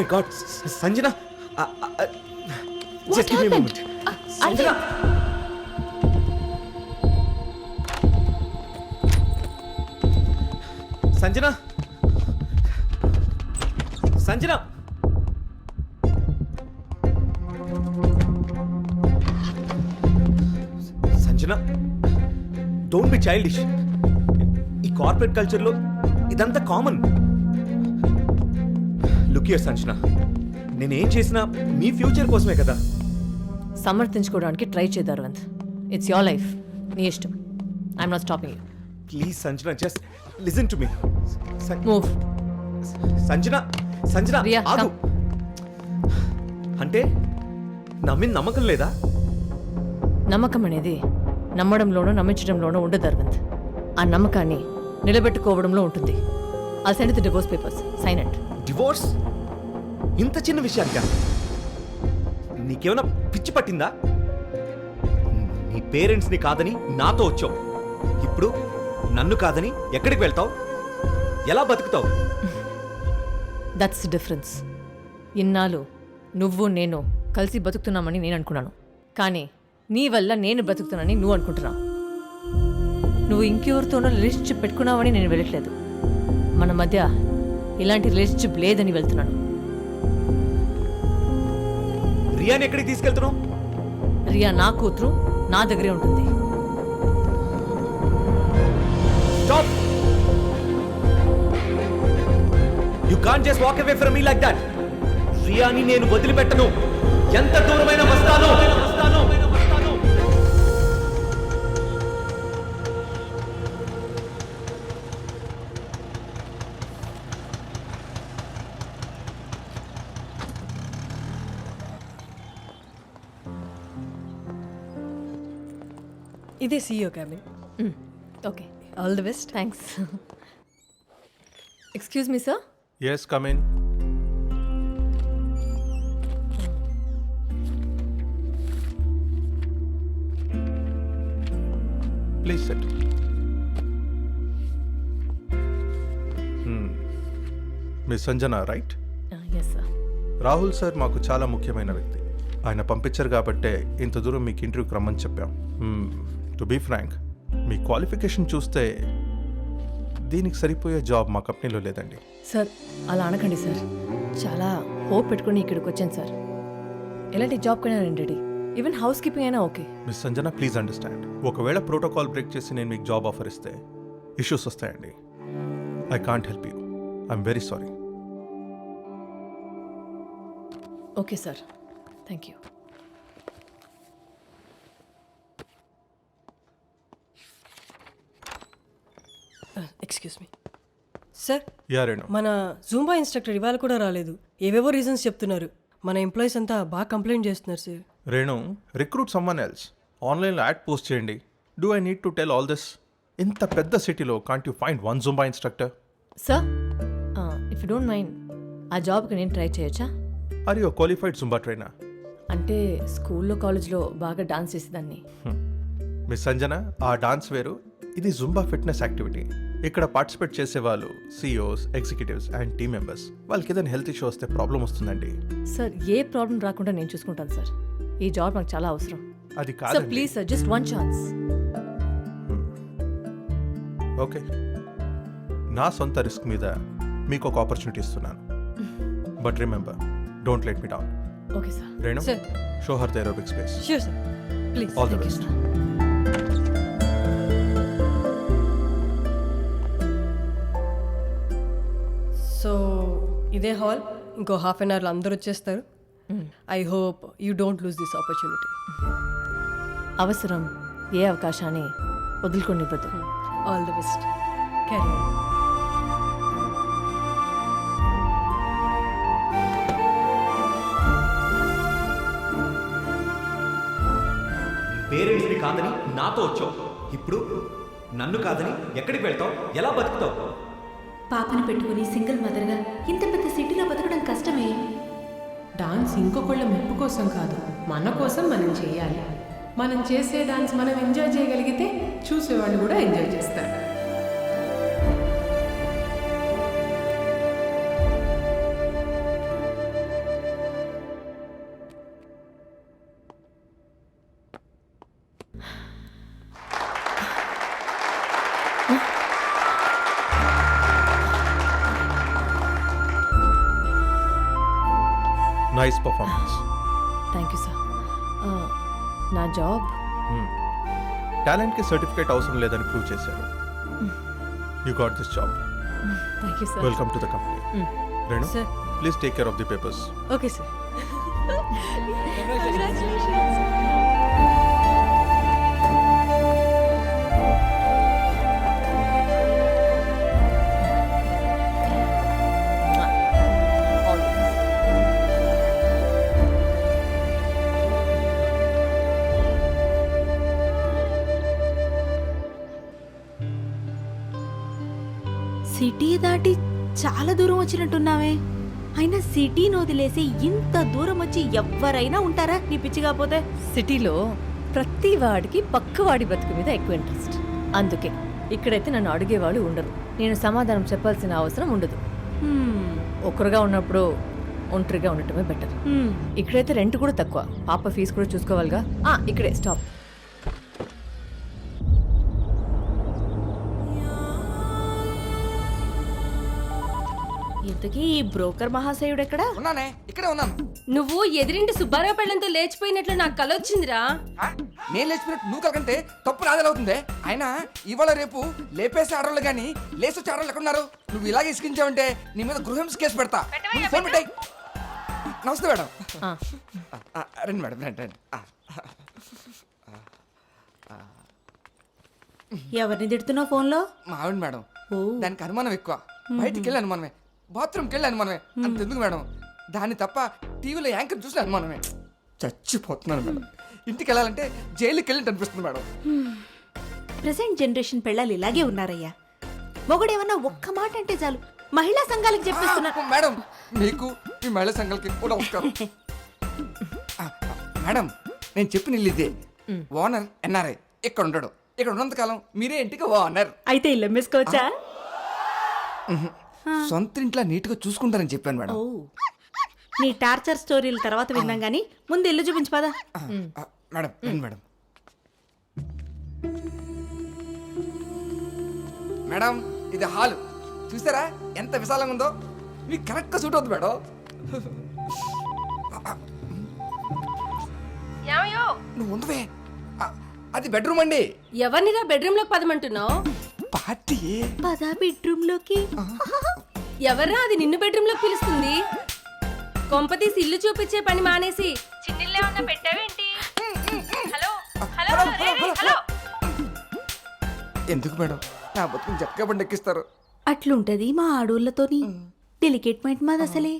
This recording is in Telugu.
My god Sanjana just give me moment Sanjana Sanjana Sanjana Sanjana don't be childish. ఈ కార్పొరేట్ కల్చర్లో ఇదంతా కామన్. లుక్ హియర్ సంజన, నేనేం చేసినా మీ ఫ్యూచర్ కోసమే కదా. సమర్థించుకోవడానికి ట్రై చేద్దాం అరవింద్. ఇట్స్ యువర్ లైఫ్, నీ ఇష్టం. I'm not stopping you. Please Sanjana, just listen to me. Move. Sanjana Sanjana Riya, ఆగు. అంటే నా మీద నమ్మకం లేదా? నమ్మకం అనేది నమ్మడంలోనూ నమ్మించడంలోనూ ఉండదు అరవింద్. ఆ నమ్మకాన్ని నిలబెట్టుకోవడంలో ఉంటుంది. I'll send the divorce papers, sign it. Divorce? ఇంత చిన్న విషయానికా? నీకేమైనా పిచ్చి పట్టిందా? నీ పేరెంట్స్ని కాదని నాతో వచ్చావు, ఇప్పుడు నన్ను కాదని ఎక్కడికి వెళ్తావు? ఎలా బతుకుతావు? That's difference. ఇన్నాళ్ళు నువ్వు నేను కలిసి బతుకుతున్నామని నేను అనుకున్నాను, కానీ నీ వల్ల నేను బతుకుతున్నానని నువ్వు అనుకుంటున్నావు. నువ్వు ఇంకెవరితోనో రిలేషన్షిప్ పెట్టుకున్నావని నేను వెళ్ళట్లేదు. మన మధ్య ఇలాంటి రిలేషన్షిప్ లేదని వెళ్తున్నాను. రియాని ఎక్కడికి తీసుకెళ్తున్నావు? రియా నా కూతురు, నా దగ్గరే ఉంటుంది. Stop! You can't just walk away from me like that. రియాని నేను వదిలిపెట్టను. ఎంత దూరమైన వస్తాను. ఇదే CEO cabin. Okay, all the best. Thanks. Excuse me sir. Yes, come in. Please sit. Miss Sanjana, right? Yes sir. Rahul sir మాకు చాలా ముఖ్యమైన వ్యక్తి. ఆయన పంపించారు కాబట్టే ఇంత దూరం మీకు ఇంటర్వ్యూకి రమ్మని చెప్పాం. టు బీ ఫ్రాంక్, మీ క్వాలిఫికేషన్ చూస్తే దీనికి సరిపోయే జాబ్ మా కంపెనీలో లేదండి. సార్ అలా అనకండి సార్. చాలా హోప్ పెట్టుకుని ఇక్కడికి వచ్చాను సార్. ఎలాంటి జాబ్ కైనా నేను రెడీ. ఈవెన్ హౌస్ కీపింగ్ అయినా okay. Miss Sanjana, please understand. ఒకవేళ ప్రోటోకాల్ బ్రేక్ చేసి నేను మీకు జాబ్ ఆఫర్ ఇస్తే ఇష్యూస్ వస్తాయండి. I can't help you. I'm very sorry. Okay sir, thank you. Excuse me sir, యారేను మన జూంబా ఇన్స్ట్రక్టర్ ఇవాళ కూడా రాలేదు. ఏవేవో రీజన్స్ చెప్తున్నారు. మన ఎంప్లాయీస్ అంతా బాగా కంప్లైంట్ చేస్తున్నారు sir. Renu, recruit someone else. ఆన్లైన్లో యాడ్ పోస్ట్ చేయండి. Do I need to tell all this? ఇంత పెద్ద సిటీలో can't you find one zumba instructor? Sir, if you don't mind, ఆ జాబ్కి నేను ట్రై చేయొచ్చా? Are you qualified zumba trainer? అంటే స్కూల్లో కాలేజ్లో బాగా డాన్స్ చేసేదాన్ని. మిస్ సంజన, ఆ డాన్స్ వేరు, ఇది జుంబా ఫిట్నెస్ యాక్టివిటీ. ఇక్కడ పార్టిసిపేట్ చేసేవాళ్ళు CEOs, executives and team members. వాళ్ళకి ఏదైనా హెల్త్ ఇష్యూ వస్తే ప్రాబ్లం వస్తుందండి. సార్, ఏ ప్రాబ్లం రాకుండా నేను చూసుకుంటాను సార్. ఈ జాబ్ నాకు చాలా అవసరం. అది సార్ కాదు. Please sir, just one chance. Okay, నా సొంత రిస్క్ మీద మీకు ఒక ఆపర్చునిటీ ఇస్తున్నాను. But remember, don't let me down. Okay sir. Renu, sir. Show her the aerobic space. Sure sir, please. All the Thank you, best. sir. So ఇదే హాల్. ఇంకో హాఫ్ అన్ అవర్లో అందరూ వచ్చేస్తారు. I hope you don't lose this opportunity. అవసరం ఏ అవకాశాన్ని వదులుకొనివ్వదు. All the best. Carry on. పేరెంట్స్ని కాదని నాతో వచ్చావు, ఇప్పుడు నన్ను కాదని ఎక్కడికి వెళ్తావు? ఎలా బతుకుతావు? పాపను పెట్టుకుని సింగిల్ మదర్గా ఇంత పెద్ద సిటీలో బతకడం కష్టమే. డాన్స్ ఇంకొకళ్ళ మెప్పు కోసం కాదు, మన కోసం మనం చేయాలి. మనం చేసే డాన్స్ మనం ఎంజాయ్ చేయగలిగితే చూసేవాళ్ళు కూడా ఎంజాయ్ చేస్తారు. Nice performance. Thank you sir. నా జాబ్ టాలెంట్కి సర్టిఫికేట్ అవసరం లేదని ప్రూవ్ చేశారు. You got this job. Thank you sir. Welcome to the company. Renu, Sir. Please take care of the papers. Okay sir. City దాటి చాలా దూరం వచ్చినట్టున్నావే. అయినా సిటీని వదిలేసి ఇంత దూరం వచ్చి ఎవ్వరైనా ఉంటారా నీ పిచ్చి కాకపోతే? సిటీలో ప్రతి వాడికి పక్కవాడి బతుకు మీద ఎక్కువ ఇంట్రెస్ట్. అందుకే ఇక్కడైతే నన్ను అడిగేవాళ్ళు ఉండరు. నేను సమాధానం చెప్పాల్సిన అవసరం ఉండదు. ఒకరుగా ఉన్నప్పుడు ఒంటరిగా ఉండటమే బెటర్. ఇక్కడైతే రెంట్ కూడా తక్కువ, పాప ఫీజు కూడా చూసుకోవాలిగా. ఇక్కడే స్టాప్. ఇంతకీ ఈ బ్రోకర్ మహాశయుడు ఎక్కడా? ఉన్నానే, ఇక్కడే ఉన్నాను. నువ్వు ఎదిరింటి సుబ్బారావు పెళ్ళంతో లేచిపోయినట్లు నాకు కలొచ్చిందిరా. నేను లేచిపోయినట్టు నువ్వు కలకంటే తప్పు రాదలవుతుంది. అయినా ఇవాళ రేపు లేపేసే ఆడవాళ్ళు కానీ లేసొచ్చే ఆడవాళ్ళు ఎక్కడున్నారు? నువ్వు ఇలాగే ఇసుకించావంటే నీ మీద గృహహింస కేసు పెడతా. నువ్వు ఫోన్ పెట్టాయి. నమస్తే మేడం. రండి మేడం, రండి రండి. ఎవరిని తిడుతున్నావు ఫోన్లో? మా ఆవిడ మేడం. దానికి అనుమానం ఎక్కువ. బయటికి వెళ్ళి అనుమానమే, బాత్రూమ్కి వెళ్ళి అనుమానమే. అంతెందుకు మేడం, దాన్ని తప్ప టీవీలో యాంకర్ చూసి అనుమానమే. చచ్చిపోతున్నాను మేడం. ఇంటికి వెళ్ళాలంటే జైలుకి వెళ్ళినట్టు అనిపిస్తుంది మేడం. ప్రెసెంట్ జనరేషన్ పెళ్ళాలి ఇలాగే ఉన్నారయ్యా. మొగుడేమన్నా ఒక్క మాట అంటే చాలు మహిళా సంఘాలకు చెప్పేస్తున్నా. మేడం, మీకు మీ మహిళా సంఘాలకి కూడా నమస్కారం. మేడం, నేను చెప్పిన ఇల్లు ఇదే. ఓనర్ ఎన్ఆర్ఐ ఇక్కడ ఉంటాడు. ఇక్కడ ఉన్నంతకాలం మీరే ఇంటికి ఓనర్. అయితే ఇల్లు అమ్మేసుకోవచ్చా? సొంత ఇంట్లో నీట్గా చూసుకుంటారని చెప్పాను మేడం. ఓ, నీ టార్చర్ స్టోరీల తర్వాత విన్నాం గానీ ముందు ఇల్లు చూపించు పదా. మేడం రండి మేడం. మేడం, ఇది హాల్ చూసారా ఎంత విశాలంగా ఉందో? మీకు కరెక్ట్గా సూట్ అవుతుంది మేడం. నువ్వు ఉండవే, అది బెడ్రూమ్ అండి. ఎవరినిరా బెడ్రూమ్ లోకి పదమంటున్నావు? పార్టీ. పదా బెడ్రూమ్ లోకి. ఎవర్రా అది నిన్ను బెడ్రూమ్ లోకి పిలుస్తుంది? కొంపతీసి ఇల్లు చూపించే పని మానేసి చిన్నిల్లే ఉన్న పెట్టావేంటి? Hello hello hello. ఎందుకు మేడం నా బతుకుని జట్కా బండి ఎక్కిస్తారు? అట్లుంటది మా ఆడోళ్ళతోని. డెలికేట్ మైండ్ మాది అసలే.